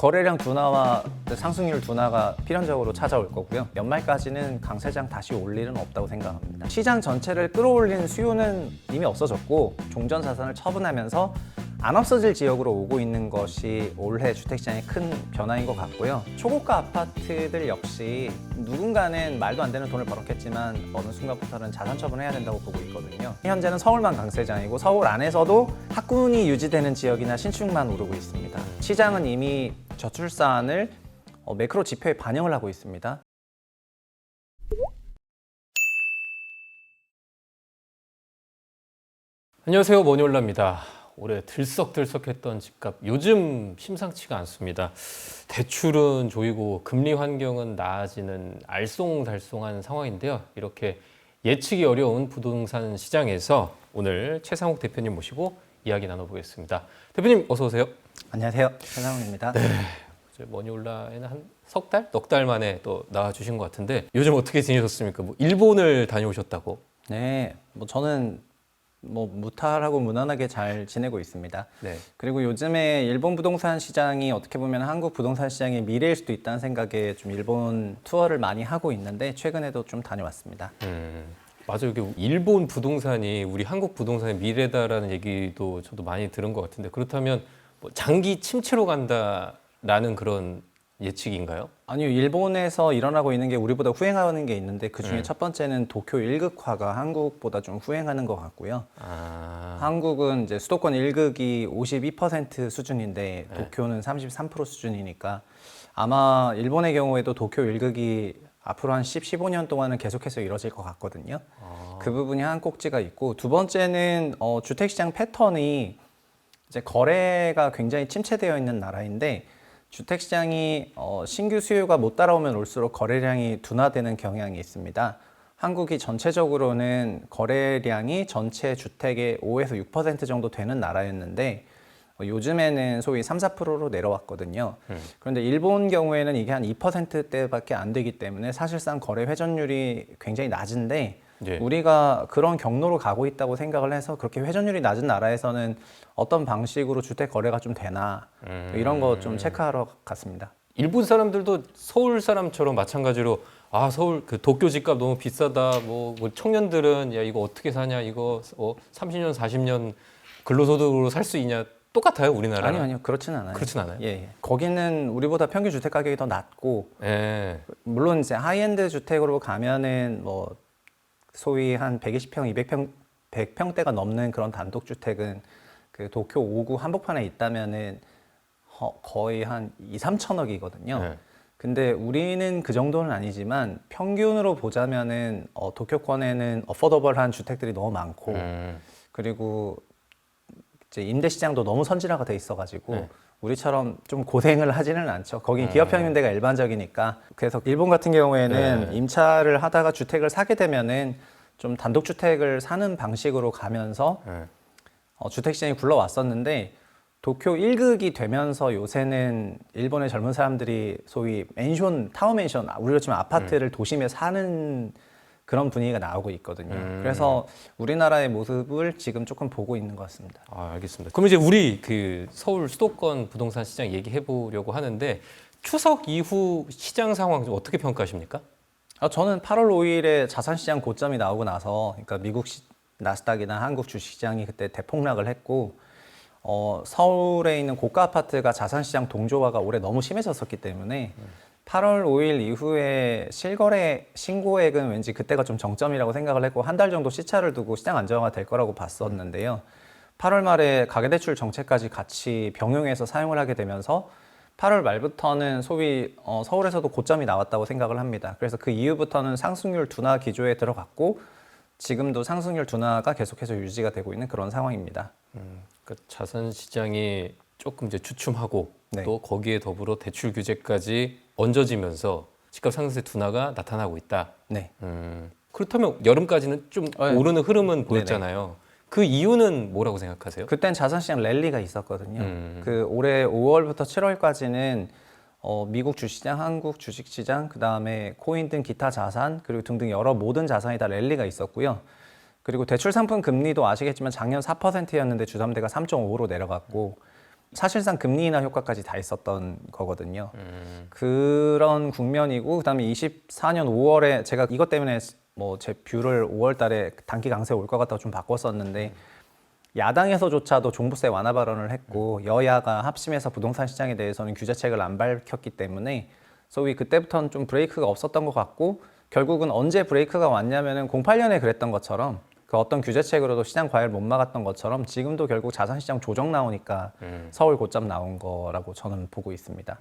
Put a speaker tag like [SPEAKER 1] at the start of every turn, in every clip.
[SPEAKER 1] 거래량 둔화와 상승률 둔화가 필연적으로 찾아올 거고요. 연말까지는 강세장 다시 올 일은 없다고 생각합니다. 시장 전체를 끌어올린 수요는 이미 없어졌고 종전 자산을 처분하면서 안 없어질 지역으로 오고 있는 것이 올해 주택시장의 큰 변화인 것 같고요. 초고가 아파트들 역시 누군가는 말도 안 되는 돈을 벌었겠지만 어느 순간부터는 자산 처분해야 된다고 보고 있거든요. 현재는 서울만 강세장이고 서울 안에서도 학군이 유지되는 지역이나 신축만 오르고 있습니다. 시장은 이미 저출산을 매크로 지표에 반영을 하고 있습니다.
[SPEAKER 2] 안녕하세요, 머니올라입니다. 올해 들썩들썩했던 집값 요즘 심상치가 않습니다. 대출은 조이고 금리 환경은 나아지는 알쏭달쏭한 상황인데요. 이렇게 예측이 어려운 부동산 시장에서 오늘 최상욱 대표님 모시고 이야기 나눠보겠습니다. 대표님 어서 오세요.
[SPEAKER 1] 안녕하세요, 최상욱입니다.
[SPEAKER 2] 네, 머니올라에는 한 석 달? 넉 달 만에 또 나와주신 것 같은데 요즘 어떻게 지내셨습니까? 일본을 다녀오셨다고?
[SPEAKER 1] 네, 저는 무탈하고 무난하게 잘 지내고 있습니다.
[SPEAKER 2] 네.
[SPEAKER 1] 그리고 요즘에 일본 부동산 시장이 어떻게 보면 한국 부동산 시장의 미래일 수도 있다는 생각에 좀 일본 투어를 많이 하고 있는데 최근에도 좀 다녀왔습니다.
[SPEAKER 2] 맞아요. 일본 부동산이 우리 한국 부동산의 미래다라는 얘기도 저도 많이 들은 것 같은데 그렇다면 장기 침체로 간다라는 그런 예측인가요?
[SPEAKER 1] 아니요, 일본에서 일어나고 있는 게 우리보다 후행하는 게 있는데 그 중에
[SPEAKER 2] 네.
[SPEAKER 1] 첫 번째는 도쿄 1극화가 한국보다 좀 후행하는 것 같고요. 한국은 이제 수도권 1극이 52% 수준인데 도쿄는 33% 수준이니까 아마 일본의 경우에도 도쿄 1극이 앞으로 한 10, 15년 동안은 계속해서 이뤄질 것 같거든요. 그 부분이 한 꼭지가 있고 두 번째는 주택시장 패턴이 이제 거래가 굉장히 침체되어 있는 나라인데 주택시장이 신규 수요가 못 따라오면 올수록 거래량이 둔화되는 경향이 있습니다. 한국이 전체적으로는 거래량이 전체 주택의 5에서 6% 정도 되는 나라였는데 요즘에는 소위 3, 4%로 내려왔거든요. 그런데 일본 경우에는 이게 한 2%대밖에 안 되기 때문에 사실상 거래 회전율이 굉장히 낮은데
[SPEAKER 2] 예.
[SPEAKER 1] 우리가 그런 경로로 가고 있다고 생각을 해서 그렇게 회전율이 낮은 나라에서는 어떤 방식으로 주택 거래가 좀 되나 이런 거 좀 체크하러 갔습니다.
[SPEAKER 2] 일본 사람들도 서울 사람처럼 마찬가지로 서울 그 도쿄 집값 너무 비싸다. 청년들은 야 이거 어떻게 사냐 이거 30년 40년 근로소득으로 살 수 있냐 똑같아요 우리나라?
[SPEAKER 1] 아니요 그렇지는 않아요.
[SPEAKER 2] 그렇진 않아요?
[SPEAKER 1] 예. 거기는 우리보다 평균 주택 가격이 더 낮고
[SPEAKER 2] 예.
[SPEAKER 1] 물론 이제 하이엔드 주택으로 가면은 소위 한 120평, 200평, 100평대가 넘는 그런 단독 주택은 그 도쿄 5구 한복판에 있다면은 거의 한 2, 3천억이거든요.
[SPEAKER 2] 네.
[SPEAKER 1] 근데 우리는 그 정도는 아니지만 평균으로 보자면은 도쿄권에는 어포더블한 주택들이 너무 많고 그리고 이제 임대 시장도 너무 선진화가 돼 있어가지고
[SPEAKER 2] 네.
[SPEAKER 1] 우리처럼 좀 고생을 하지는 않죠. 거긴 기업 평균대가 일반적이니까. 그래서 일본 같은 경우에는 임차를 하다가 주택을 사게 되면은 좀 단독 주택을 사는 방식으로 가면서 주택 시장이 굴러왔었는데 도쿄 1극이 되면서 요새는 일본의 젊은 사람들이 소위 맨션, 타워 맨션, 우리로 치면 아파트를 도심에 사는 그런 분위기가 나오고 있거든요. 그래서 우리나라의 모습을 지금 조금 보고 있는 것 같습니다.
[SPEAKER 2] 알겠습니다. 그럼 이제 우리 그 서울 수도권 부동산 시장 얘기해 보려고 하는데 추석 이후 시장 상황 좀 어떻게 평가하십니까?
[SPEAKER 1] 저는 8월 5일에 자산시장 고점이 나오고 나서 그러니까 미국 나스닥이나 한국 주식시장이 그때 대폭락을 했고 서울에 있는 고가 아파트가 자산시장 동조화가 올해 너무 심해졌었기 때문에 8월 5일 이후에 실거래 신고액은 왠지 그때가 좀 정점이라고 생각을 했고 한 달 정도 시차를 두고 시장 안정화가 될 거라고 봤었는데요. 8월 말에 가계대출 정책까지 같이 병용해서 사용을 하게 되면서 8월 말부터는 소위 서울에서도 고점이 나왔다고 생각을 합니다. 그래서 그 이후부터는 상승률 둔화 기조에 들어갔고 지금도 상승률 둔화가 계속해서 유지가 되고 있는 그런 상황입니다.
[SPEAKER 2] 그러니까 자산 시장이 조금 이제 주춤하고
[SPEAKER 1] 네.
[SPEAKER 2] 또 거기에 더불어 대출 규제까지 얹어지면서 집값 상승세 둔화가 나타나고 있다.
[SPEAKER 1] 네.
[SPEAKER 2] 그렇다면 여름까지는 좀 오르는 흐름은 보였잖아요.
[SPEAKER 1] 네네.
[SPEAKER 2] 그 이유는 뭐라고 생각하세요?
[SPEAKER 1] 그땐 자산시장 랠리가 있었거든요. 그 올해 5월부터 7월까지는 미국 주시장, 한국 주식시장, 그 다음에 코인 등 기타 자산, 그리고 등등 여러 모든 자산이 다 랠리가 있었고요. 그리고 대출 상품 금리도 아시겠지만 작년 4%였는데 주담대가 3.5로 내려갔고 사실상 금리 인하 효과까지 다 있었던 거거든요. 그런 국면이고 그다음에 24년 5월에 제가 이것 때문에 뭐 제 뷰를 5월 달에 단기 강세 올 것 같다고 좀 바꿨었는데 야당에서조차도 종부세 완화 발언을 했고 여야가 합심해서 부동산 시장에 대해서는 규제책을 안 밝혔기 때문에 소위 그때부터는 좀 브레이크가 없었던 것 같고 결국은 언제 브레이크가 왔냐면은 08년에 그랬던 것처럼 그 어떤 규제책으로도 시장 과열 못 막았던 것처럼 지금도 결국 자산시장 조정 나오니까 서울 고점 나온 거라고 저는 보고 있습니다.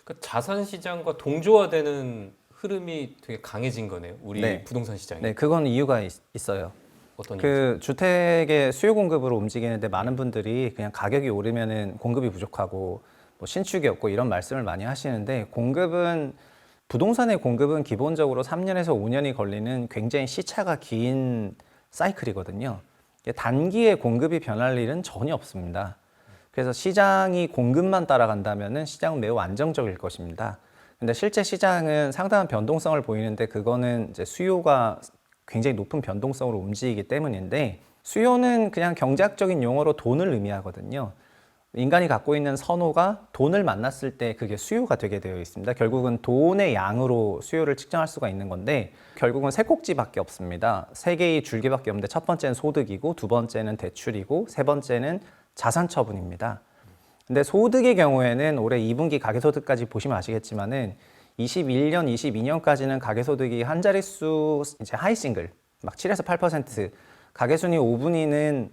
[SPEAKER 2] 그러니까 자산 시장과 동조화되는 흐름이 되게 강해진 거네요. 우리
[SPEAKER 1] 네.
[SPEAKER 2] 부동산 시장이.
[SPEAKER 1] 네, 그건 이유가 있어요.
[SPEAKER 2] 어떤
[SPEAKER 1] 그 주택의 수요 공급으로 움직이는데 많은 분들이 그냥 가격이 오르면은 공급이 부족하고 뭐 신축이 없고 이런 말씀을 많이 하시는데 부동산의 공급은 기본적으로 3년에서 5년이 걸리는 굉장히 시차가 긴 사이클이거든요. 단기에 공급이 변할 일은 전혀 없습니다. 그래서 시장이 공급만 따라간다면은 시장은 매우 안정적일 것입니다. 근데 실제 시장은 상당한 변동성을 보이는데 그거는 이제 수요가 굉장히 높은 변동성으로 움직이기 때문인데 수요는 그냥 경제학적인 용어로 돈을 의미하거든요. 인간이 갖고 있는 선호가 돈을 만났을 때 그게 수요가 되게 되어 있습니다. 결국은 돈의 양으로 수요를 측정할 수가 있는 건데 결국은 세 꼭지밖에 없습니다. 세 개의 줄기밖에 없는데 첫 번째는 소득이고 두 번째는 대출이고 세 번째는 자산 처분입니다. 근데 소득의 경우에는 올해 2분기 가계소득까지 보시면 아시겠지만은 21년, 22년까지는 가계소득이 한 자릿수 이제 하이싱글 막 7에서 8% 가계순위 5분위는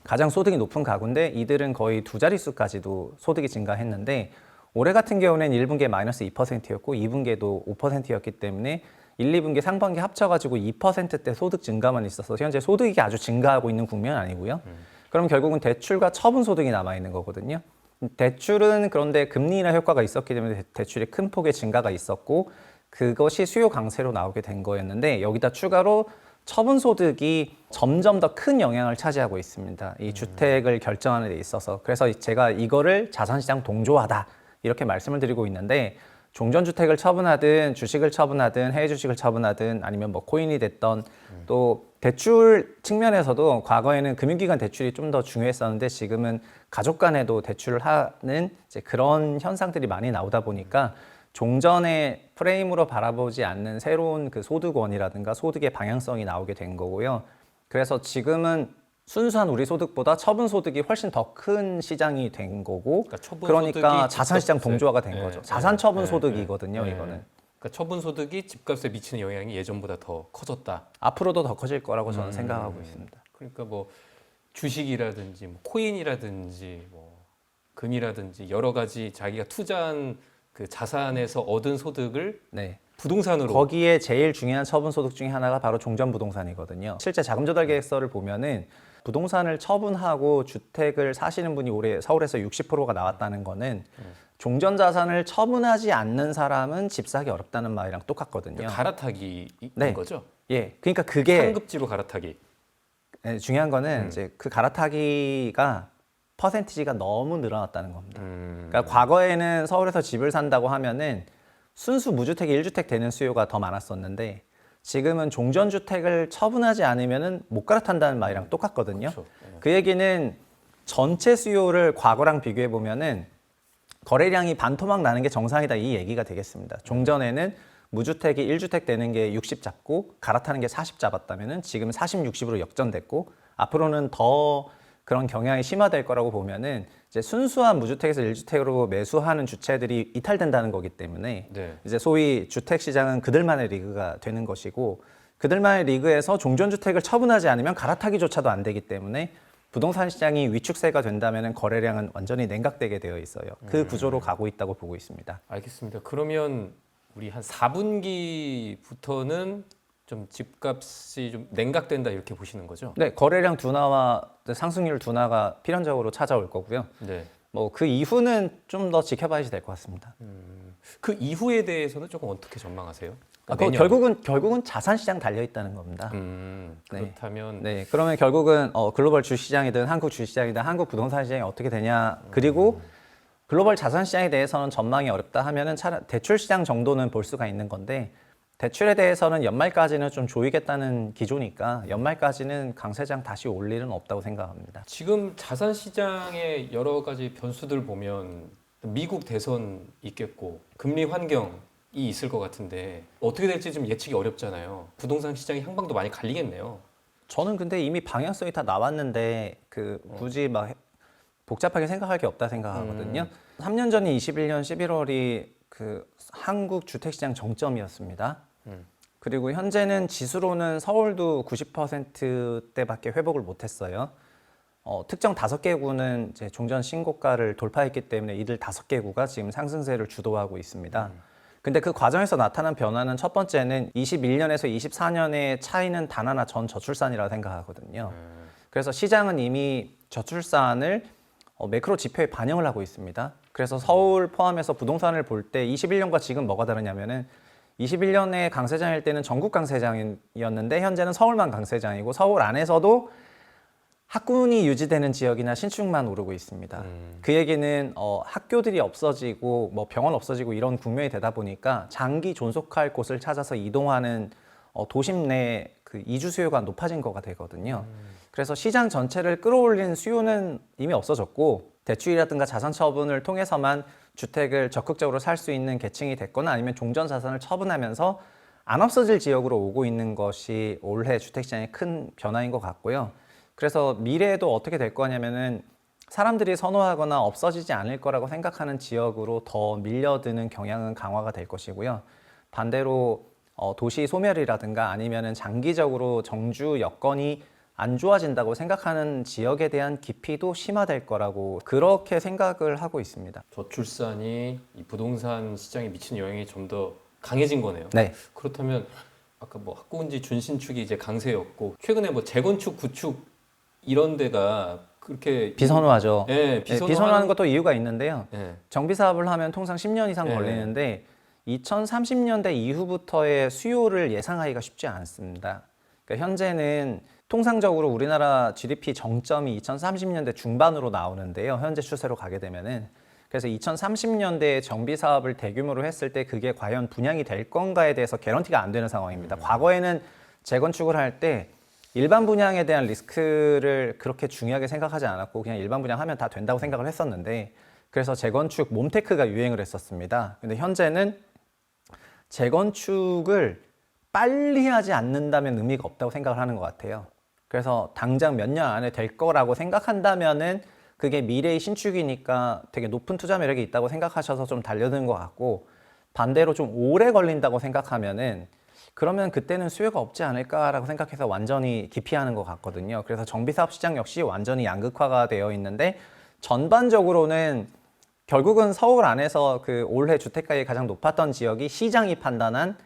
[SPEAKER 1] 가장 소득이 높은 가구인데 이들은 거의 두 자릿수까지도 소득이 증가했는데 올해 같은 경우는 1분기에 마이너스 2%였고 2분기에도 5%였기 때문에 1, 2분기 상반기 합쳐가지고 2%대 소득 증가만 있어서 현재 소득이 아주 증가하고 있는 국면은 아니고요. 그럼 결국은 대출과 처분 소득이 남아있는 거거든요. 대출은 그런데 금리 인하 효과가 있었기 때문에 대출이 큰 폭의 증가가 있었고 그것이 수요 강세로 나오게 된 거였는데 여기다 추가로 처분 소득이 점점 더 큰 영향을 차지하고 있습니다. 이 주택을 결정하는 데 있어서. 그래서 제가 이거를 자산시장 동조화다 이렇게 말씀을 드리고 있는데 종전주택을 처분하든 주식을 처분하든 해외 주식을 처분하든 아니면 뭐 코인이 됐던 또 대출 측면에서도 과거에는 금융기관 대출이 좀 더 중요했었는데 지금은 가족 간에도 대출을 하는 이제 그런 현상들이 많이 나오다 보니까 종전의 프레임으로 바라보지 않는 새로운 그 소득원이라든가 소득의 방향성이 나오게 된 거고요. 그래서 지금은 순수한 우리 소득보다 처분 소득이 훨씬 더 큰 시장이 된 거고, 그러니까 자산시장 동조화가 된 거죠. 자산 처분 소득이거든요, 이거는.
[SPEAKER 2] 그러니까 처분 소득이 집값에 미치는 영향이 예전보다 더 커졌다.
[SPEAKER 1] 앞으로도 더 커질 거라고 저는 생각하고 있습니다.
[SPEAKER 2] 그러니까 뭐 주식이라든지 뭐 코인이라든지 뭐 금이라든지 여러 가지 자기가 투자한 그 자산에서 얻은 소득을
[SPEAKER 1] 네.
[SPEAKER 2] 부동산으로
[SPEAKER 1] 거기에 제일 중요한 처분 소득 중에 하나가 바로 종전부동산이거든요. 실제 자금 조달 계획서를 보면은 부동산을 처분하고 주택을 사시는 분이 올해 서울에서 60%가 나왔다는 거는 종전 자산을 처분하지 않는 사람은 집 사기 어렵다는 말이랑 똑같거든요.
[SPEAKER 2] 그러니까 갈아타기인
[SPEAKER 1] 네.
[SPEAKER 2] 거죠.
[SPEAKER 1] 예, 그러니까 그게
[SPEAKER 2] 상급지로 갈아타기.
[SPEAKER 1] 네, 중요한 거는 이제 그 갈아타기가 퍼센티지가 너무 늘어났다는 겁니다. 그러니까 과거에는 서울에서 집을 산다고 하면은 순수 무주택 1주택 되는 수요가 더 많았었는데 지금은 종전주택을 처분하지 않으면은 못 갈아탄다는 말이랑 똑같거든요.
[SPEAKER 2] 그렇죠.
[SPEAKER 1] 그 얘기는 전체 수요를 과거랑 비교해 보면은 거래량이 반토막 나는 게 정상이다 이 얘기가 되겠습니다. 종전에는 무주택이 1주택 되는 게 60 잡고 갈아타는 게 40 잡았다면은 지금 40, 60으로 역전됐고 앞으로는 더 그런 경향이 심화될 거라고 보면은 이제 순수한 무주택에서 1주택으로 매수하는 주체들이 이탈된다는 거기 때문에
[SPEAKER 2] 네.
[SPEAKER 1] 이제 소위 주택 시장은 그들만의 리그가 되는 것이고 그들만의 리그에서 종전주택을 처분하지 않으면 갈아타기조차도 안 되기 때문에 부동산 시장이 위축세가 된다면 거래량은 완전히 냉각되게 되어 있어요. 그 구조로 가고 있다고 보고 있습니다.
[SPEAKER 2] 알겠습니다. 그러면 우리 한 4분기부터는 좀 집값이 좀 냉각된다 이렇게 보시는 거죠?
[SPEAKER 1] 네, 거래량 둔화와 상승률 둔화가 필연적으로 찾아올 거고요.
[SPEAKER 2] 네.
[SPEAKER 1] 뭐 그 이후는 좀 더 지켜봐야 될 것 같습니다.
[SPEAKER 2] 그 이후에 대해서는 조금 어떻게 전망하세요?
[SPEAKER 1] 결국은 자산 시장 달려 있다는 겁니다.
[SPEAKER 2] 그렇다면
[SPEAKER 1] 네, 그러면 결국은 글로벌 주시장이든 한국 주시장이든 한국 부동산 시장이 어떻게 되냐. 그리고 글로벌 자산 시장에 대해서는 전망이 어렵다 하면은 대출 시장 정도는 볼 수가 있는 건데 대출에 대해서는 연말까지는 좀 조이겠다는 기조니까 연말까지는 강세장 다시 올 일은 없다고 생각합니다.
[SPEAKER 2] 지금 자산 시장의 여러 가지 변수들 보면 미국 대선 있겠고 금리 환경이 있을 것 같은데 어떻게 될지 좀 예측이 어렵잖아요. 부동산 시장의 향방도 많이 갈리겠네요.
[SPEAKER 1] 저는 근데 이미 방향성이 다 나왔는데 굳이 막 복잡하게 생각할 게 없다 생각하거든요. 3년 전인 21년 11월이 그 한국 주택시장 정점이었습니다. 그리고 현재는 지수로는 서울도 90%대밖에 회복을 못했어요. 특정 5개구는 이제 종전 신고가를 돌파했기 때문에 이들 5개구가 지금 상승세를 주도하고 있습니다. 근데 그 과정에서 나타난 변화는 첫 번째는 21년에서 24년의 차이는 단 하나 전 저출산이라고 생각하거든요. 그래서 시장은 이미 저출산을 매크로 지표에 반영을 하고 있습니다. 그래서 서울 포함해서 부동산을 볼 때 21년과 지금 뭐가 다르냐면은 21년에 강세장일 때는 전국 강세장이었는데 현재는 서울만 강세장이고 서울 안에서도 학군이 유지되는 지역이나 신축만 오르고 있습니다. 그 얘기는 학교들이 없어지고 뭐 병원 없어지고 이런 국면이 되다 보니까 장기 존속할 곳을 찾아서 이동하는 도심 내 그 이주 수요가 높아진 거가 되거든요. 그래서 시장 전체를 끌어올리는 수요는 이미 없어졌고 대출이라든가 자산 처분을 통해서만 주택을 적극적으로 살 수 있는 계층이 됐거나 아니면 종전 자산을 처분하면서 안 없어질 지역으로 오고 있는 것이 올해 주택시장의 큰 변화인 것 같고요. 그래서 미래에도 어떻게 될 거냐면은 사람들이 선호하거나 없어지지 않을 거라고 생각하는 지역으로 더 밀려드는 경향은 강화가 될 것이고요. 반대로 도시 소멸이라든가 아니면은 장기적으로 정주 여건이 안 좋아진다고 생각하는 지역에 대한 기피도 심화될 거라고 그렇게 생각을 하고 있습니다.
[SPEAKER 2] 저출산이 이 부동산 시장에 미치는 영향이 좀 더 강해진 거네요.
[SPEAKER 1] 네.
[SPEAKER 2] 그렇다면 아까 뭐 학군지 준신축이 이제 강세였고 최근에 뭐 재건축, 구축 이런 데가 그렇게
[SPEAKER 1] 비선호하죠.
[SPEAKER 2] 예,
[SPEAKER 1] 비선호하는 것도 이유가 있는데요.
[SPEAKER 2] 예.
[SPEAKER 1] 정비 사업을 하면 통상 10년 이상
[SPEAKER 2] 네.
[SPEAKER 1] 걸리는데 2030년대 이후부터의 수요를 예상하기가 쉽지 않습니다. 그러니까 현재는 통상적으로 우리나라 GDP 정점이 2030년대 중반으로 나오는데요. 현재 추세로 가게 되면은 그래서 2030년대에 정비 사업을 대규모로 했을 때 그게 과연 분양이 될 건가에 대해서 개런티가 안 되는 상황입니다. 과거에는 재건축을 할 때 일반 분양에 대한 리스크를 그렇게 중요하게 생각하지 않았고 그냥 일반 분양하면 다 된다고 생각을 했었는데 그래서 재건축 몬테크가 유행을 했었습니다. 근데 현재는 재건축을 빨리 하지 않는다면 의미가 없다고 생각을 하는 것 같아요. 그래서 당장 몇 년 안에 될 거라고 생각한다면은 그게 미래의 신축이니까 되게 높은 투자 매력이 있다고 생각하셔서 좀 달려드는 것 같고 반대로 좀 오래 걸린다고 생각하면은 그러면 그때는 수요가 없지 않을까라고 생각해서 완전히 기피하는 것 같거든요. 그래서 정비사업 시장 역시 완전히 양극화가 되어 있는데 전반적으로는 결국은 서울 안에서 그 올해 주택가율이 가장 높았던 지역이 시장이 판단한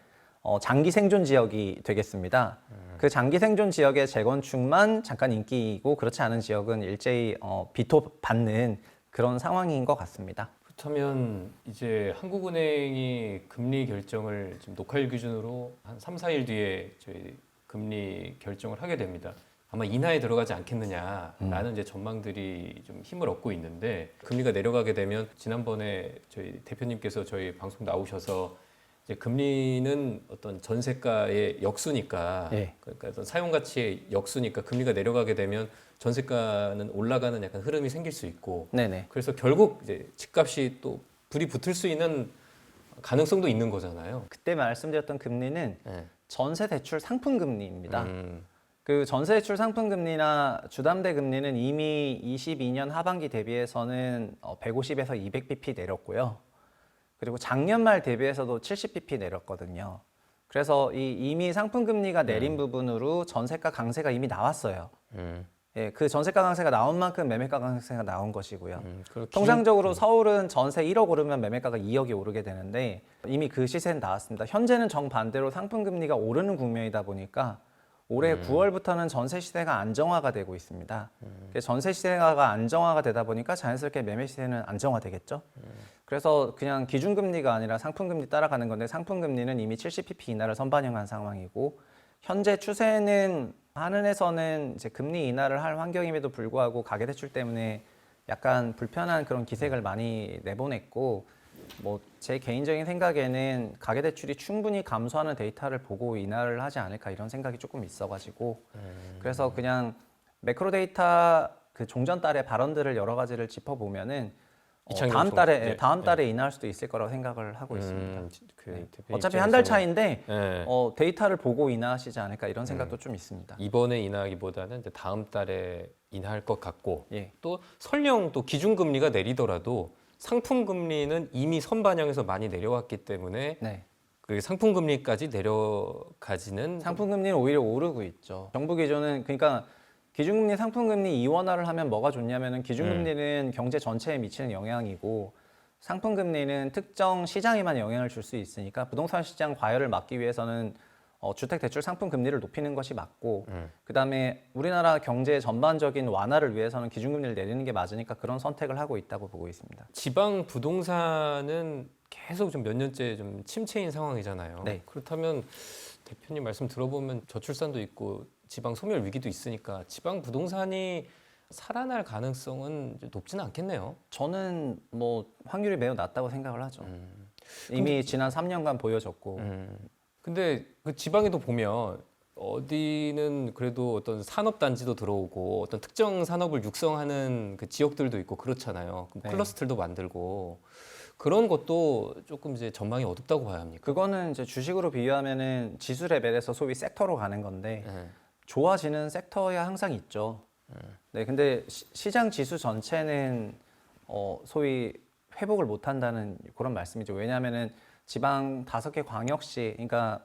[SPEAKER 1] 장기 생존 지역이 되겠습니다. 그 장기 생존 지역의 재건축만 잠깐 인기이고 그렇지 않은 지역은 일제히 비토받는 그런 상황인 것 같습니다.
[SPEAKER 2] 그렇다면 이제 한국은행이 금리 결정을 지금 녹화일 기준으로 한 3, 4일 뒤에 저희 금리 결정을 하게 됩니다. 아마 인하에 들어가지 않겠느냐라는 이제 전망들이 좀 힘을 얻고 있는데 금리가 내려가게 되면 지난번에 저희 대표님께서 저희 방송 나오셔서 이제 금리는 어떤 전세가의 역수니까
[SPEAKER 1] 네.
[SPEAKER 2] 그러니까 어떤 사용 가치의 역수니까 금리가 내려가게 되면 전세가는 올라가는 약간 흐름이 생길 수 있고
[SPEAKER 1] 네네.
[SPEAKER 2] 그래서 결국 이제 집값이 또 불이 붙을 수 있는 가능성도 있는 거잖아요.
[SPEAKER 1] 그때 말씀드렸던 금리는
[SPEAKER 2] 네.
[SPEAKER 1] 전세 대출 상품 금리입니다. 그 전세 대출 상품 금리나 주담대 금리는 이미 22년 하반기 대비해서는 150에서 200bp 내렸고요. 그리고 작년 말 대비해서도 70bp 내렸거든요. 그래서 이미 상품 금리가 내린 부분으로 전세가 강세가 이미 나왔어요. 예, 그 전세가 강세가 나온 만큼 매매가 강세가 나온 것이고요. 통상적으로 서울은 전세 1억 오르면 매매가가 2억이 오르게 되는데 이미 그 시세는 나왔습니다. 현재는 정반대로 상품 금리가 오르는 국면이다 보니까 올해 9월부터는 전세 시세가 안정화가 되고 있습니다. 전세 시세가 안정화가 되다 보니까 자연스럽게 매매 시세는 안정화되겠죠. 그래서 그냥 기준금리가 아니라 상품금리 따라가는 건데 상품금리는 이미 70bp 인하를 선반영한 상황이고 현재 추세는 한은에서는 이제 금리 인하를 할 환경임에도 불구하고 가계대출 때문에 약간 불편한 그런 기색을 많이 내보냈고 뭐 제 개인적인 생각에는 가계대출이 충분히 감소하는 데이터를 보고 인하를 하지 않을까 이런 생각이 조금 있어가지고 그래서 그냥 매크로 데이터 그 종전 달의 발언들을 여러 가지를 짚어보면은
[SPEAKER 2] 이창용
[SPEAKER 1] 다음
[SPEAKER 2] 총-
[SPEAKER 1] 달에
[SPEAKER 2] 네,
[SPEAKER 1] 다음 달에 인하할 수도 있을 거라고 생각을 하고 있습니다.
[SPEAKER 2] 그
[SPEAKER 1] 네.
[SPEAKER 2] 대표
[SPEAKER 1] 어차피 한 달
[SPEAKER 2] 입장에서는-
[SPEAKER 1] 차인데
[SPEAKER 2] 네.
[SPEAKER 1] 데이터를 보고 인하하시지 않을까 이런 생각도 좀 있습니다.
[SPEAKER 2] 이번에 인하하기보다는 이제 다음 달에 인하할 것 같고
[SPEAKER 1] 예.
[SPEAKER 2] 또 설령 또 기준금리가 내리더라도 상품금리는 이미 선반영해서 많이 내려왔기 때문에
[SPEAKER 1] 네.
[SPEAKER 2] 그 상품금리까지 내려가지는
[SPEAKER 1] 상품금리는 오히려 오르고 있죠. 정부 기준은 그러니까 기준금리 상품금리 이원화를 하면 뭐가 좋냐면은 기준금리는 경제 전체에 미치는 영향이고 상품금리는 특정 시장에만 영향을 줄 수 있으니까 부동산 시장 과열을 막기 위해서는 주택대출 상품금리를 높이는 것이 맞고 그다음에 우리나라 경제 전반적인 완화를 위해서는 기준금리를 내리는 게 맞으니까 그런 선택을 하고 있다고 보고 있습니다.
[SPEAKER 2] 지방 부동산은 계속 좀 몇 년째 좀 침체인 상황이잖아요.
[SPEAKER 1] 네.
[SPEAKER 2] 그렇다면 대표님 말씀 들어보면 저출산도 있고 지방 소멸 위기도 있으니까 지방 부동산이 살아날 가능성은 이제 높지는 않겠네요.
[SPEAKER 1] 저는 뭐 확률이 매우 낮다고 생각을 하죠. 이미 지난 3년간 보여졌고
[SPEAKER 2] 근데 그 지방에도 보면 어디는 그래도 어떤 산업 단지도 들어오고 어떤 특정 산업을 육성하는 그 지역들도 있고 그렇잖아요. 그럼
[SPEAKER 1] 네.
[SPEAKER 2] 클러스터도 만들고 그런 것도 조금 이제 전망이 어둡다고 봐야 합니까?
[SPEAKER 1] 그거는 이제 주식으로 비유하면은 지수 레벨에서 소위 섹터로 가는 건데
[SPEAKER 2] 네.
[SPEAKER 1] 좋아지는 섹터야 항상 있죠. 네, 근데 시장 지수 전체는 소위 회복을 못 한다는 그런 말씀이죠. 왜냐하면은 지방 5개 광역시, 그러니까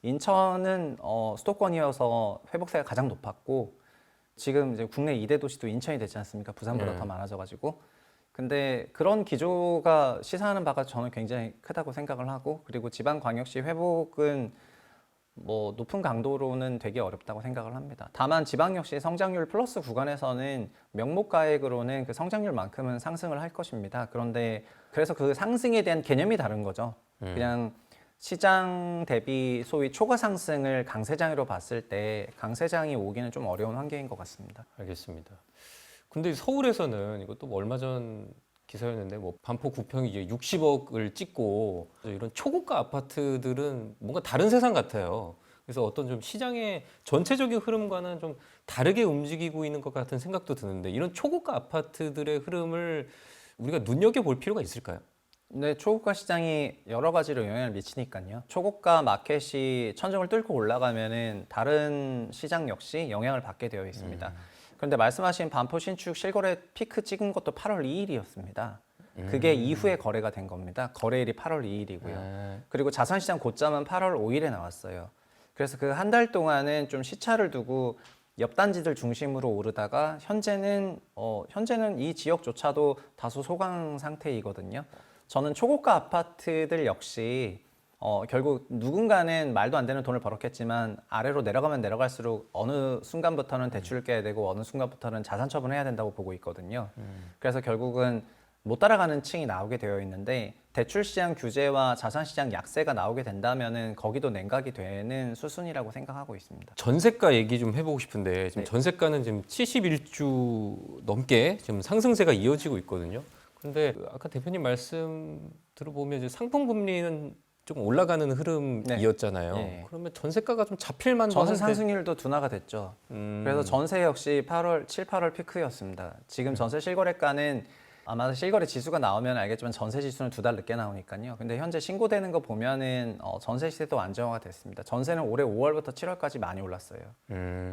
[SPEAKER 1] 인천은 수도권이어서 회복세가 가장 높았고 지금 이제 국내 2대 도시도 인천이 되지 않습니까? 부산보다 더 많아져가지고. 근데 그런 기조가 시사하는 바가 저는 굉장히 크다고 생각을 하고 그리고 지방 광역시 회복은 뭐 높은 강도로는 되게 어렵다고 생각을 합니다. 다만 지방 역시 성장률 플러스 구간에서는 명목가액으로는 그 성장률만큼은 상승을 할 것입니다. 그런데 그래서 그 상승에 대한 개념이 다른 거죠. 그냥 시장 대비 소위 초과 상승을 강세장으로 봤을 때 강세장이 오기는 좀 어려운 환경인 것 같습니다.
[SPEAKER 2] 알겠습니다. 근데 서울에서는 이것도 뭐 얼마 전 기사였는데 뭐 반포 9평이 이제 60억을 찍고 이런 초고가 아파트들은 뭔가 다른 세상 같아요. 그래서 어떤 좀 시장의 전체적인 흐름과는 좀 다르게 움직이고 있는 것 같은 생각도 드는데 이런 초고가 아파트들의 흐름을 우리가 눈여겨볼 필요가 있을까요?
[SPEAKER 1] 네, 초고가 시장이 여러 가지로 영향을 미치니까요. 초고가 마켓이 천정을 뚫고 올라가면은 다른 시장 역시 영향을 받게 되어 있습니다. 그런데 말씀하신 반포 신축 실거래 피크 찍은 것도 8월 2일이었습니다. 그게 이후에 거래가 된 겁니다. 거래일이 8월 2일이고요. 그리고 자산시장 고점은 8월 5일에 나왔어요. 그래서 그 한 달 동안은 좀 시차를 두고 옆 단지들 중심으로 오르다가 현재는 이 지역조차도 다소 소강 상태이거든요. 저는 초고가 아파트들 역시 결국 누군가는 말도 안 되는 돈을 벌었겠지만 아래로 내려가면 내려갈수록 어느 순간부터는 대출을 깨야 되고 어느 순간부터는 자산 처분해야 된다고 보고 있거든요. 그래서 결국은 못 따라가는 층이 나오게 되어 있는데 대출 시장 규제와 자산 시장 약세가 나오게 된다면은 거기도 냉각이 되는 수순이라고 생각하고 있습니다.
[SPEAKER 2] 전세가 얘기 좀 해보고 싶은데 지금
[SPEAKER 1] 네.
[SPEAKER 2] 전세가는 지금 71주 넘게 지금 상승세가 이어지고 있거든요. 근데 아까 대표님 말씀 들어보면 이제 상품 금리는 좀 올라가는 흐름이었잖아요.
[SPEAKER 1] 네.
[SPEAKER 2] 그러면 전세가가 좀 잡힐 만도
[SPEAKER 1] 전세
[SPEAKER 2] 한데
[SPEAKER 1] 상승률도 둔화가 됐죠. 그래서 전세 역시 7, 8월 피크였습니다. 지금 전세 실거래가는 아마 실거래 지수가 나오면 알겠지만 전세 지수는 2달 늦게 나오니까요. 근데 현재 신고되는 거 보면은 전세 시세도 안정화가 됐습니다. 전세는 올해 5월부터 7월까지 많이 올랐어요.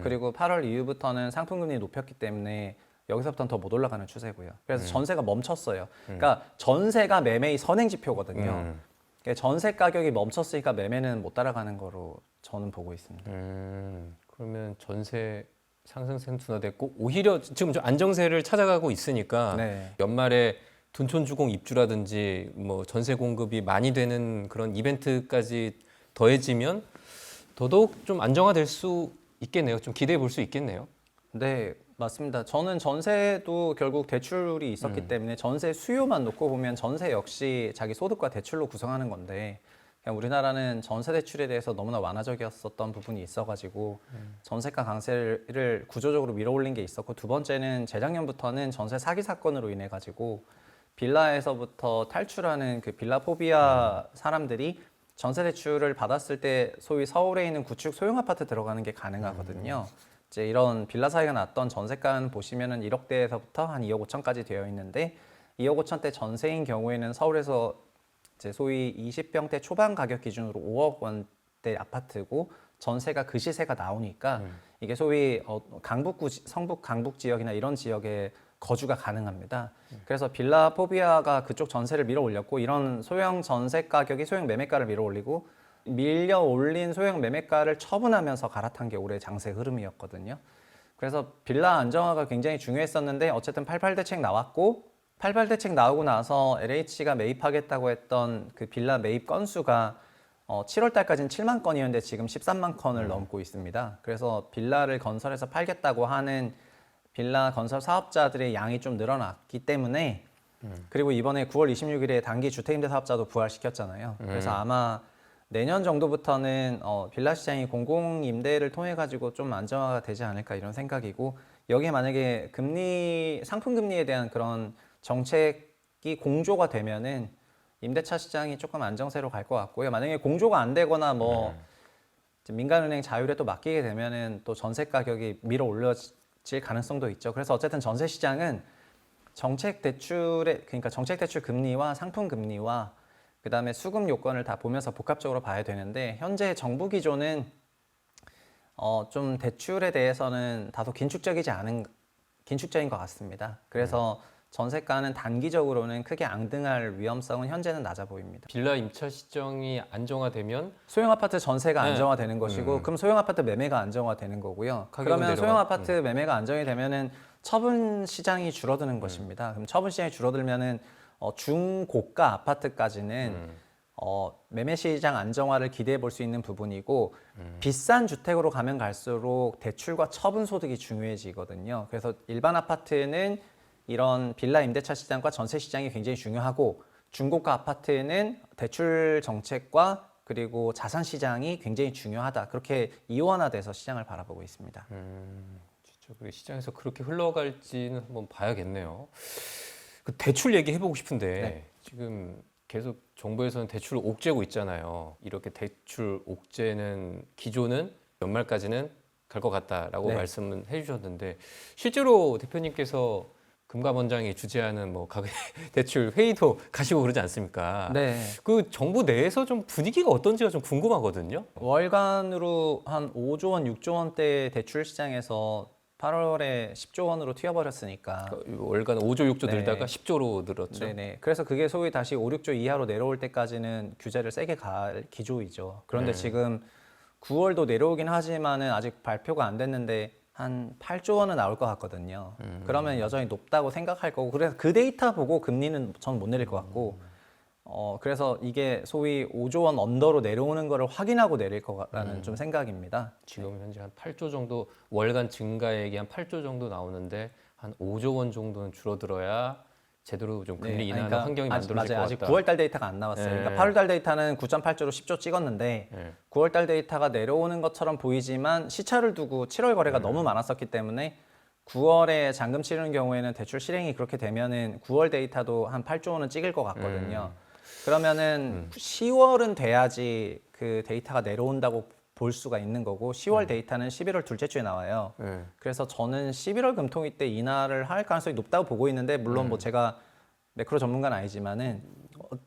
[SPEAKER 1] 그리고 8월 이후부터는 상품금리 높였기 때문에 여기서부터는 더 못 올라가는 추세고요. 그래서 전세가 멈췄어요. 그러니까 전세가 매매의 선행 지표거든요. 그러니까 전세 가격이 멈췄으니까 매매는 못 따라가는 거로 저는 보고 있습니다.
[SPEAKER 2] 그러면 전세 상승세는 둔화됐고 오히려 지금 좀 안정세를 찾아가고 있으니까
[SPEAKER 1] 네.
[SPEAKER 2] 연말에 둔촌 주공 입주라든지 뭐 전세 공급이 많이 되는 그런 이벤트까지 더해지면 더더욱 좀 안정화될 수 있겠네요. 좀 기대해 볼 수 있겠네요.
[SPEAKER 1] 네, 맞습니다. 저는 전세도 결국 대출이 있었기 때문에 전세 수요만 놓고 보면 전세 역시 자기 소득과 대출로 구성하는 건데 그냥 우리나라는 전세 대출에 대해서 너무나 완화적이었었던 부분이 있어가지고 전세가 강세를 구조적으로 밀어올린 게 있었고 두 번째는 재작년부터는 전세 사기 사건으로 인해 가지고 빌라에서부터 탈출하는 그 빌라 포비아 사람들이 전세 대출을 받았을 때 소위 서울에 있는 구축 소형 아파트 들어가는 게 가능하거든요. 이제 이런 빌라 사이가 났던 전세가는 보시면은 1억대에서부터 한 2억 5천까지 되어 있는데 2억 5천대 전세인 경우에는 서울에서 이제 소위 20평대 초반 가격 기준으로 5억 원대 아파트고 전세가 그 시세가 나오니까 이게 소위 강북구, 성북 강북 지역이나 이런 지역에 거주가 가능합니다. 그래서 빌라 포비아가 그쪽 전세를 밀어 올렸고 이런 소형 전세 가격이 소형 매매가를 밀어 올리고 밀려 올린 소형 매매가를 처분하면서 갈아탄 게 올해 장세 흐름이었거든요. 그래서 빌라 안정화가 굉장히 중요했었는데 어쨌든 88 대책 나왔고 88 대책 나오고 나서 LH가 매입하겠다고 했던 그 빌라 매입 건수가 7월 달까지는 7만 건이었는데 지금 13만 건을 넘고 있습니다. 그래서 빌라를 건설해서 팔겠다고 하는 빌라 건설 사업자들의 양이 좀 늘어났기 때문에 그리고 이번에 9월 26일에 단기 주택임대 사업자도 부활시켰잖아요. 그래서 아마 내년 정도부터는 빌라 시장이 공공임대를 통해 가지고 좀 안정화가 되지 않을까 이런 생각이고 여기에 만약에 금리 상품 금리에 대한 그런 정책이 공조가 되면은 임대차 시장이 조금 안정세로 갈 것 같고요. 만약에 공조가 안 되거나 뭐 민간은행 자율에 또 맡기게 되면은 또 전세 가격이 밀어 올려질 가능성도 있죠. 그래서 어쨌든 전세 시장은 정책 대출의 그러니까 정책 대출 금리와 상품 금리와 그다음에 수급 요건을 다 보면서 복합적으로 봐야 되는데 현재 정부 기조는 좀 대출에 대해서는 다소 긴축적인 것 같습니다. 그래서 전세가는 단기적으로는 크게 앙등할 위험성은 현재는 낮아 보입니다.
[SPEAKER 2] 빌라 임차 시장이 안정화되면
[SPEAKER 1] 소형 아파트 전세가
[SPEAKER 2] 네.
[SPEAKER 1] 안정화되는 것이고 그럼 소형 아파트 매매가 안정화되는 거고요. 그러면 소형 아파트 매매가 안정이 되면은 처분 시장이 줄어드는 것입니다. 그럼 처분 시장이 줄어들면은 중고가 아파트까지는 매매 시장 안정화를 기대해 볼 수 있는 부분이고 비싼 주택으로 가면 갈수록 대출과 처분 소득이 중요해지거든요. 그래서 일반 아파트는 이런 빌라 임대차 시장과 전세 시장이 굉장히 중요하고 중고가 아파트는 대출 정책과 그리고 자산 시장이 굉장히 중요하다. 그렇게 이원화돼서 시장을 바라보고 있습니다.
[SPEAKER 2] 진짜 그 시장에서 그렇게 흘러갈지는 한번 봐야겠네요. 그 대출 얘기 해보고 싶은데
[SPEAKER 1] 네.
[SPEAKER 2] 지금 계속 정부에서는 대출 옥죄고 있잖아요. 이렇게 대출 옥죄는 기조는 연말까지는 갈 것 같다라고
[SPEAKER 1] 네.
[SPEAKER 2] 말씀은 해주셨는데 실제로 대표님께서 금감원장이 주재하는 뭐 가계 대출 회의도 가시고 그러지 않습니까?
[SPEAKER 1] 네.
[SPEAKER 2] 그 정부 내에서 좀 분위기가 어떤지가 좀 궁금하거든요.
[SPEAKER 1] 월간으로 한 5조 원, 6조 원대 대출 시장에서 8월에 10조 원으로 튀어버렸으니까.
[SPEAKER 2] 월간 5조, 6조
[SPEAKER 1] 네.
[SPEAKER 2] 늘다가 10조로 늘었죠.
[SPEAKER 1] 네네. 그래서 그게 소위 다시 5, 6조 이하로 내려올 때까지는 규제를 세게 갈 기조이죠. 그런데 지금 9월도 내려오긴 하지만은 아직 발표가 안 됐는데 한 8조 원은 나올 것 같거든요. 그러면 여전히 높다고 생각할 거고 그래서 그 데이터 보고 금리는 전 못 내릴 것 같고 그래서 이게 소위 5조 원 언더로 내려오는 거를 확인하고 내릴 거라는 좀 생각입니다.
[SPEAKER 2] 지금 현재 한 8조 정도 월간 증가액이 한 8조 정도 나오는데 한 5조 원 정도는 줄어들어야 제대로 좀 금리 인하하는 환경이 만들어질 것 같다.
[SPEAKER 1] 아직 9월 달 데이터가 안 나왔어요.
[SPEAKER 2] 네.
[SPEAKER 1] 그러니까 8월 달 데이터는 9.8조로 10조 찍었는데
[SPEAKER 2] 네.
[SPEAKER 1] 9월 달 데이터가 내려오는 것처럼 보이지만 시차를 두고 7월 거래가 너무 많았었기 때문에 9월에 잔금 치르는 경우에는 대출 실행이 그렇게 되면은 9월 데이터도 한 8조 원은 찍을 것 같거든요. 그러면은 10월은 돼야지 그 데이터가 내려온다고 볼 수가 있는 거고 10월 데이터는 11월 둘째 주에 나와요. 그래서 저는 11월 금통위 때 인하를 할 가능성이 높다고 보고 있는데 물론 뭐 제가 매크로 전문가는 아니지만은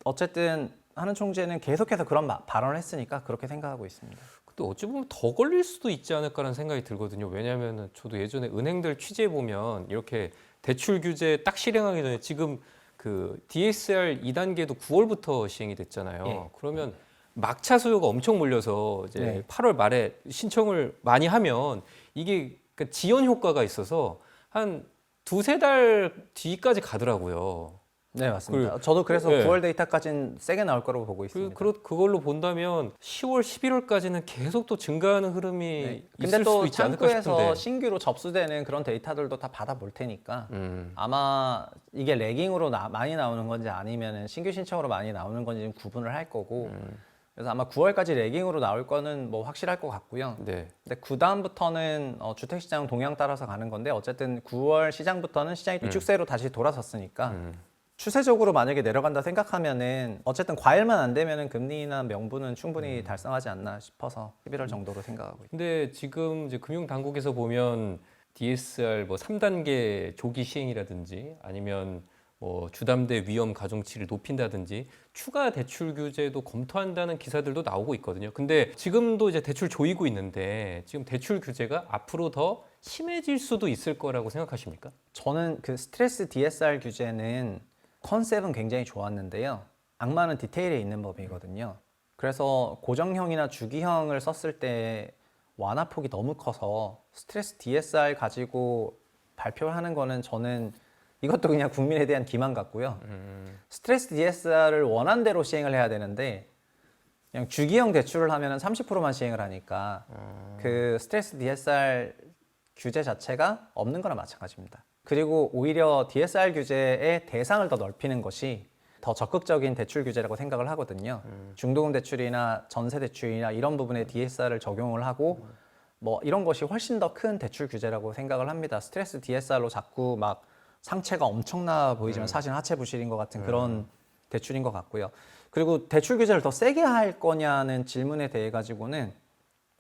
[SPEAKER 1] 어쨌든 하는 총재는 계속해서 그런 발언을 했으니까 그렇게 생각하고 있습니다.
[SPEAKER 2] 근데 어찌 보면 더 걸릴 수도 있지 않을까라는 생각이 들거든요. 왜냐하면 저도 예전에 은행들 취재해 보면 이렇게 대출 규제 딱 실행하기 전에 지금 그 DSR 2단계도 9월부터 시행이 됐잖아요.
[SPEAKER 1] 예.
[SPEAKER 2] 그러면 막차 수요가 엄청 몰려서 이제
[SPEAKER 1] 네.
[SPEAKER 2] 8월 말에 신청을 많이 하면 이게 그러니까 지연 효과가 있어서 한 두세 달 뒤까지 가더라고요.
[SPEAKER 1] 네, 맞습니다. 저도 그래서
[SPEAKER 2] 네.
[SPEAKER 1] 9월 데이터까지는 세게 나올 거라고 보고 있습니다.
[SPEAKER 2] 그걸로 본다면 10월, 11월까지는 계속 또 증가하는 흐름이
[SPEAKER 1] 네.
[SPEAKER 2] 있을
[SPEAKER 1] 근데 또
[SPEAKER 2] 수도 있지 않을까
[SPEAKER 1] 창구에서
[SPEAKER 2] 싶은데.
[SPEAKER 1] 신규로 접수되는 그런 데이터들도 다 받아볼 테니까 아마 이게 레깅으로 많이 나오는 건지 아니면 신규 신청으로 많이 나오는 건지 구분을 할 거고 그래서 아마 9월까지 레깅으로 나올 거는 뭐 확실할 것 같고요.
[SPEAKER 2] 네.
[SPEAKER 1] 근데 그 다음부터는 주택시장 동향 따라서 가는 건데 어쨌든 9월 시장부터는 시장이 또 축세로 다시 돌아섰으니까 추세적으로 만약에 내려간다 생각하면은 어쨌든 과열만 안 되면은 금리나 명분은 충분히 달성하지 않나 싶어서 11월 정도로 생각하고 있습니다.
[SPEAKER 2] 근데 지금 이제 금융 당국에서 보면 DSR 뭐 3단계 조기 시행이라든지 아니면 뭐 주담대 위험 가중치를 높인다든지 추가 대출 규제도 검토한다는 기사들도 나오고 있거든요. 근데 지금도 이제 대출 조이고 있는데 지금 대출 규제가 앞으로 더 심해질 수도 있을 거라고 생각하십니까?
[SPEAKER 1] 저는 그 스트레스 DSR 규제는 컨셉은 굉장히 좋았는데요. 악마는 디테일에 있는 법이거든요. 그래서 고정형이나 주기형을 썼을 때 완화폭이 너무 커서 스트레스 DSR 가지고 발표를 하는 거는 저는 이것도 그냥 국민에 대한 기만 같고요. 스트레스 DSR을 원한대로 시행을 해야 되는데 그냥 주기형 대출을 하면 30%만 시행을 하니까 그 스트레스 DSR 규제 자체가 없는 거나 마찬가지입니다. 그리고 오히려 DSR 규제의 대상을 더 넓히는 것이 더 적극적인 대출 규제라고 생각을 하거든요. 중도금 대출이나 전세 대출이나 이런 부분에 DSR을 적용을 하고 뭐 이런 것이 훨씬 더 큰 대출 규제라고 생각을 합니다. 스트레스 DSR로 자꾸 막 상체가 엄청나 보이지만 사실 하체 부실인 것 같은 그런 대출인 것 같고요. 그리고 대출 규제를 더 세게 할 거냐는 질문에 대해 가지고는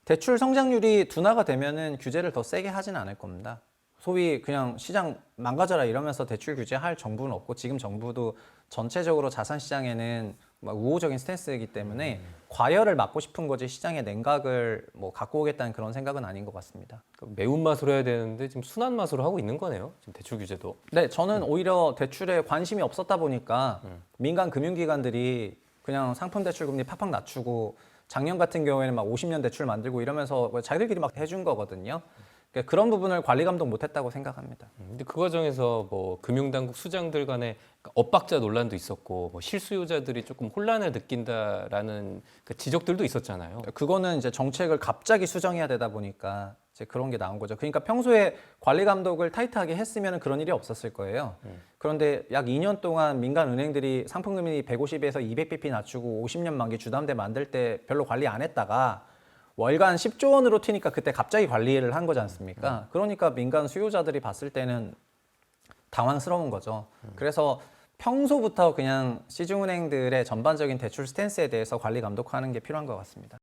[SPEAKER 1] 대출 성장률이 둔화가 되면은 규제를 더 세게 하지는 않을 겁니다. 소위 그냥 시장 망가져라 이러면서 대출 규제할 정부는 없고 지금 정부도 전체적으로 자산 시장에는 막 우호적인 스탠스이기 때문에 과열을 막고 싶은 거지 시장의 냉각을 뭐 갖고 오겠다는 그런 생각은 아닌 것 같습니다.
[SPEAKER 2] 매운맛으로 해야 되는데 지금 순한 맛으로 하고 있는 거네요. 지금 대출 규제도.
[SPEAKER 1] 네, 저는 오히려 대출에 관심이 없었다 보니까 민간 금융기관들이 그냥 상품 대출 금리 팍팍 낮추고 작년 같은 경우에는 막 50년 대출 만들고 이러면서 자기들끼리 막 해준 거거든요. 그러니까 그런 부분을 관리 감독 못했다고 생각합니다.
[SPEAKER 2] 근데 그 과정에서 뭐 금융당국 수장들 간에 엇박자 논란도 있었고 뭐 실수요자들이 조금 혼란을 느낀다라는 그 지적들도 있었잖아요.
[SPEAKER 1] 그거는 이제 정책을 갑자기 수정해야 되다 보니까 이제 그런 게 나온 거죠. 그러니까 평소에 관리 감독을 타이트하게 했으면 그런 일이 없었을 거예요. 그런데 약 2년 동안 민간 은행들이 상품금리 150에서 200bp 낮추고 50년 만기 주담대 만들 때 별로 관리 안 했다가 월간 10조 원으로 튀니까 그때 갑자기 관리를 한 거지 않습니까? 그러니까 민간 수요자들이 봤을 때는 당황스러운 거죠. 그래서 평소부터 그냥 시중은행들의 전반적인 대출 스탠스에 대해서 관리 감독하는 게 필요한 것 같습니다.